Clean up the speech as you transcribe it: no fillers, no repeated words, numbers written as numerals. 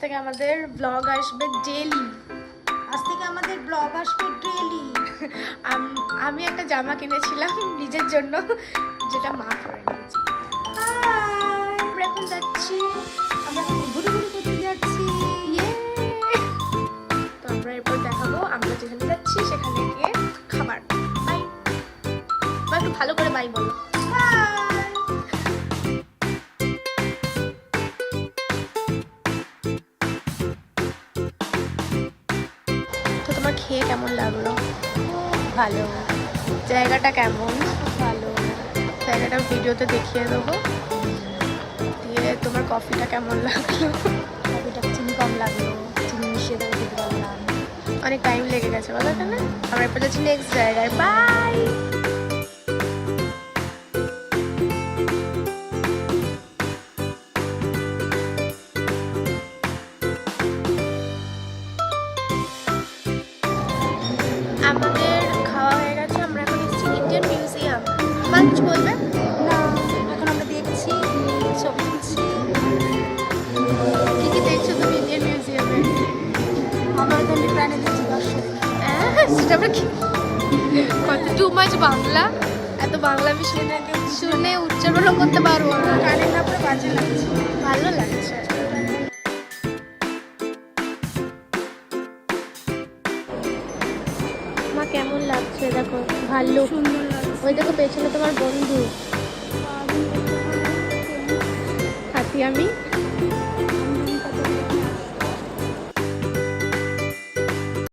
থেকে আমাদের ব্লগ আসবে ডেইলি। আজ থেকে আমাদের ব্লগ আসবে ডেইলি। আমি একটা জামা কিনেছিলাম নিজের জন্য, যেটা মা পরে নিয়েছে। আমরা এখন যাচ্ছি, আমরা ঘুরে করতে যাচ্ছি। তো আমরা এরপর দেখাবো আমরা যেখানে যাচ্ছি সেখানে গিয়ে খাবার। বাই, একটু ভালো করে বাই বলো। তো তোমার খেয়ে কেমন লাগলো? ভালো, জায়গাটা কেমন? ভালো। জায়গাটা ভিডিওতে দেখিয়ে দেবো। দিয়ে তোমার কফিটা কেমন লাগলো? কফিটা চিনি কম লাগলো, চিনি মিশিয়ে দেবো খেতে পারলাম। অনেক টাইম লেগে গেছে বলো এখানে। আমরা এরপর যাচ্ছি নেক্সট জায়গায়। বাই। আমাদের খাওয়া হয়ে গেছে, আমরা এখন এসেছি ইন্ডিয়ান মিউজিয়াম। মা কিছু বলবে? না, এখন আমরা দেখছি, ছবি তুলছি। কি কি দেখছো তুমি ইন্ডিয়ান মিউজিয়ামে? আমার ধর্মী প্রাণীদের জীবাশ্ম। সেটা আবার কি? কত টু মাচ বাংলা, এত বাংলা আমি শুনে উচ্চারণও করতে পারবো না। কানে না পড়ে বাজে লাগছে। ভালো লাগছে। মা কেমন লাগছে দেখো? ভালো সুন্দর লাগছে। ওই দেখো পেছনে তোমার বন্ধু হাতি। আমি